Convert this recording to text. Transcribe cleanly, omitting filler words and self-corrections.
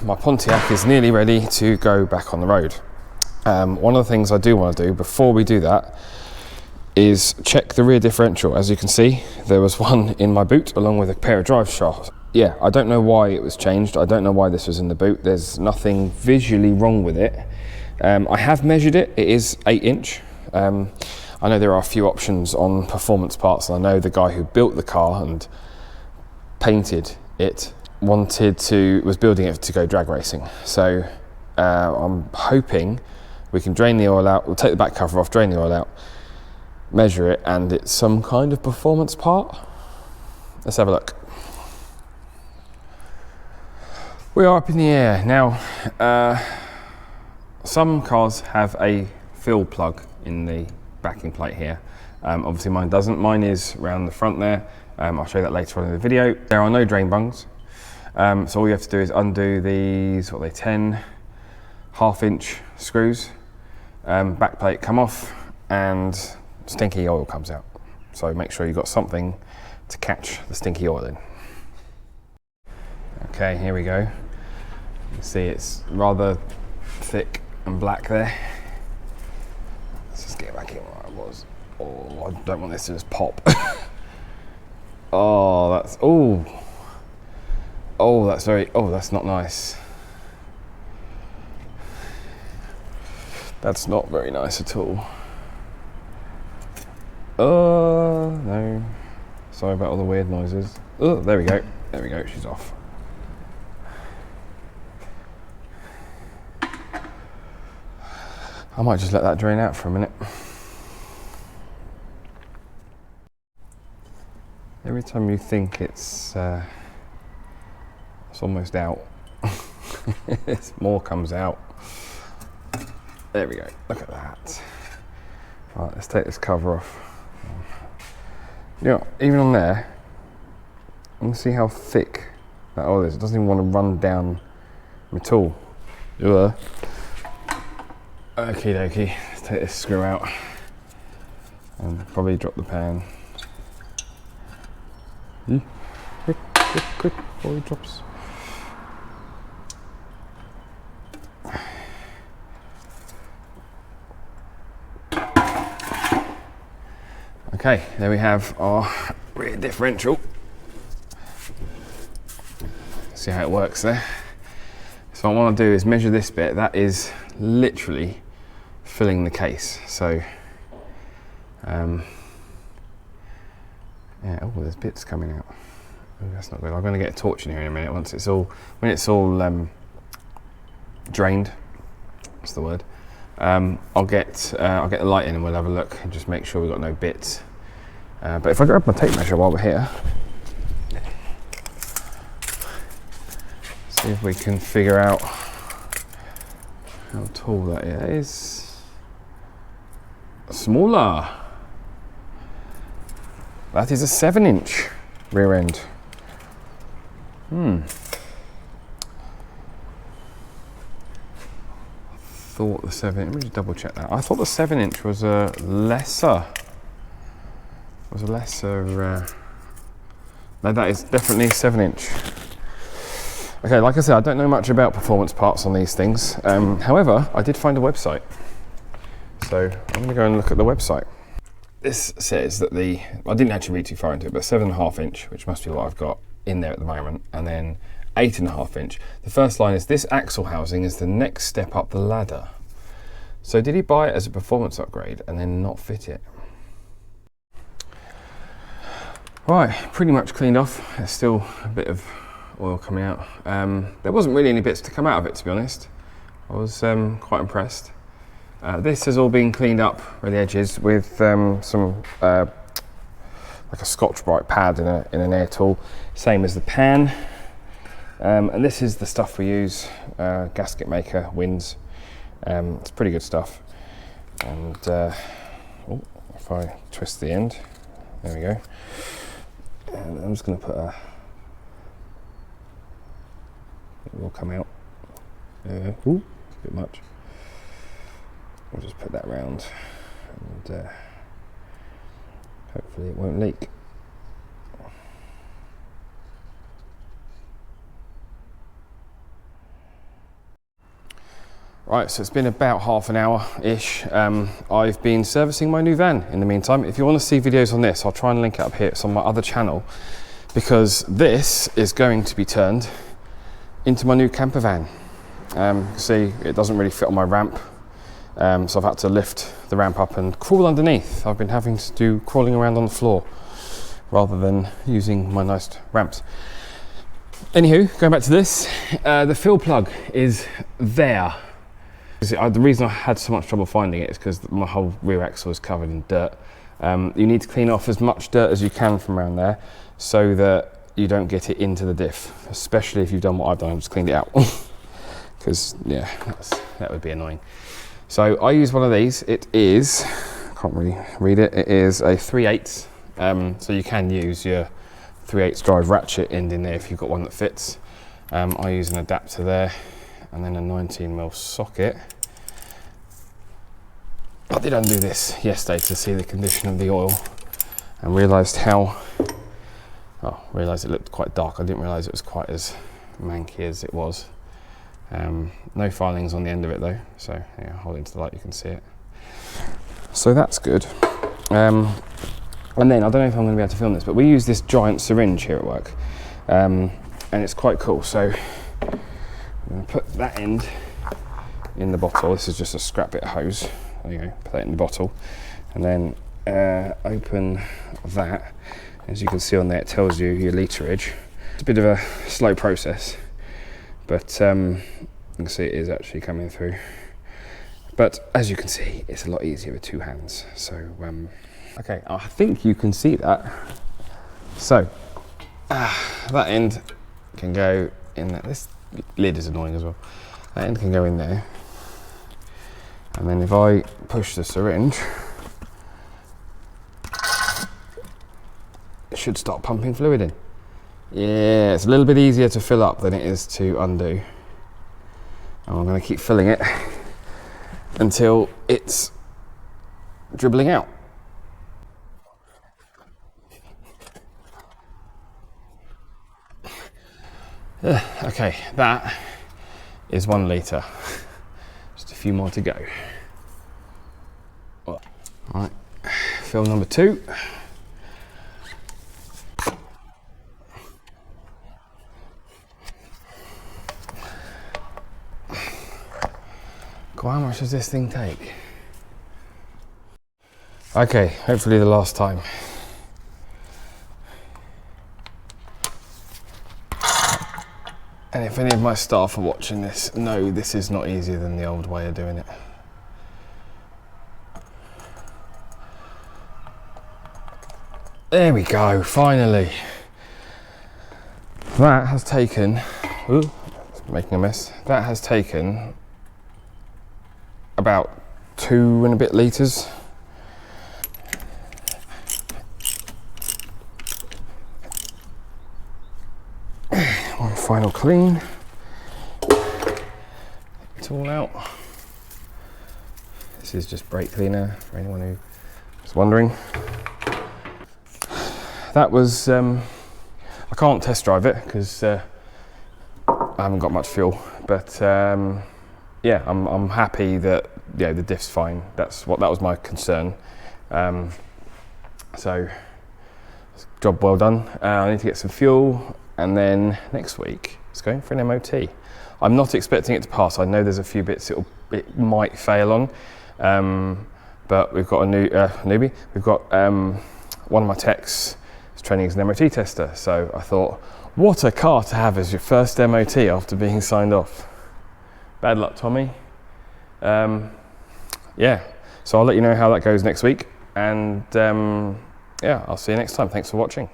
My Pontiac is nearly ready to go back on the road. One of the things I do want to do before we do that is check the rear differential. As you can see, there was one in my boot along with a pair of drive shafts. Yeah, I don't know why it was changed. I don't know why this was in the boot. There's nothing visually wrong with it. I have measured it. It is 8-inch. I know there are a few options on performance parts, and I know the guy who built the car and painted it was building it to go drag racing. So I'm hoping we can drain the oil out. We'll take the back cover off, drain the oil out, measure it, and it's some kind of performance part. Let's have a look. We are up in the air now. Some cars have a fill plug in the backing plate here. Obviously mine doesn't. Mine is around the front there. I'll show you that later on in the video. There are no drain bungs. So all you have to do is undo these, 10 half-inch screws. Back plate come off and stinky oil comes out. So make sure you've got something to catch the stinky oil in. Okay, here we go. You can see it's rather thick and black there. Let's just get back in where I was. Oh, I don't want this to just pop. Oh, that's, that's not nice. That's not very nice at all. Oh, no. Sorry about all the weird noises. Oh, there we go. There we go, she's off. I might just let that drain out for a minute. Every time you think it's almost out, more comes out. There we go, look at that. Right, let's take this cover off. You know, even on there, you can see how thick that oil is. It doesn't even want to run down my tool. Okie dokie, let's take this screw out and probably drop the pan. Quick, before it drops. Okay, there we have our rear differential. See how it works there. So what I want to do is measure this bit. That is literally filling the case. So, yeah. Oh, there's bits coming out. Oh, that's not good. I'm going to get a torch in here in a minute. When it's all drained. That's the word. I'll get the light in and we'll have a look and just make sure we've got no bits. But if I grab my tape measure while we're here, see if we can figure out how tall that is. Smaller. That is a 7-inch rear end. Thought the 7. Let me just double check that. I thought the 7-inch was a lesser. No, that is definitely 7-inch. Okay, like I said, I don't know much about performance parts on these things. However, I did find a website. So I'm going to go and look at the website. This says that I didn't actually read too far into it, but 7.5-inch, which must be what I've got in there at the moment, and then 8.5-inch. The first line is, this axle housing is the next step up the ladder. So did he buy it as a performance upgrade and then not fit it? Right, pretty much cleaned off. There's still a bit of oil coming out. There wasn't really any bits to come out of it, to be honest. I was quite impressed. This has all been cleaned up around the edges with some like a Scotch-Brite pad in an air tool, same as the pan. And this is the stuff we use, gasket maker, Wins. It's pretty good stuff. And if I twist the end, there we go. And I'm just going to put it will come out. Ooh, it's a bit much. We'll just put that round and hopefully it won't leak. Right, so it's been about half an hour-ish. I've been servicing my new van in the meantime. If you want to see videos on this, I'll try and link it up here. It's on my other channel, because this is going to be turned into my new camper van. See, it doesn't really fit on my ramp, so I've had to lift the ramp up and crawl underneath. I've been having to do crawling around on the floor rather than using my nice ramps. Anywho, going back to this, the fill plug is there. The reason I had so much trouble finding it is because my whole rear axle is covered in dirt. You need to clean off as much dirt as you can from around there so that you don't get it into the diff, especially if you've done what I've done and just cleaned it out. Because, yeah, that would be annoying. So I use one of these. It is, I can't really read it, it is a 3/8. So you can use your 3/8 drive ratchet end in there if you've got one that fits. I use an adapter there, and then a 19mm socket. I did undo this yesterday to see the condition of the oil and realised realised it looked quite dark. I didn't realise it was quite as manky as it was. No filings on the end of it though, so yeah, hold it to the light, you can see it. So that's good. And then, I don't know if I'm going to be able to film this, but we use this giant syringe here at work, and it's quite cool. So I'm going to put that end in the bottle. This is just a scrap bit of hose. There you go, put that in the bottle, and then open that. As you can see on there, it tells you your literage. It's a bit of a slow process, but you can see it is actually coming through. But as you can see, it's a lot easier with two hands. So, okay, I think you can see that. So, that end can go in there. This lid is annoying as well. That end can go in there. And then if I push the syringe, it should start pumping fluid in. Yeah, it's a little bit easier to fill up than it is to undo. And I'm going to keep filling it until it's dribbling out. Okay, that is 1 litre. Just a few more to go. All right, fill number 2. God, how much does this thing take? Okay, hopefully the last time. And if any of my staff are watching this, no, this is not easier than the old way of doing it. There we go, finally. That has taken, ooh, it's making a mess. That has taken about 2 and a bit litres. One final clean. It's all out. This is just brake cleaner for anyone who was wondering. That was, I can't test drive it because I haven't got much fuel, but yeah, I'm happy that, yeah, the diff's fine. That was my concern. So job well done. I need to get some fuel, and then next week it's going for an MOT. I'm not expecting it to pass. I know there's a few bits it might fail on, but we've got a newbie. We've got one of my techs is training as an MOT tester. So I thought, what a car to have as your first MOT after being signed off. Bad luck, Tommy. Yeah, so I'll let you know how that goes next week, and yeah, I'll see you next time. Thanks for watching.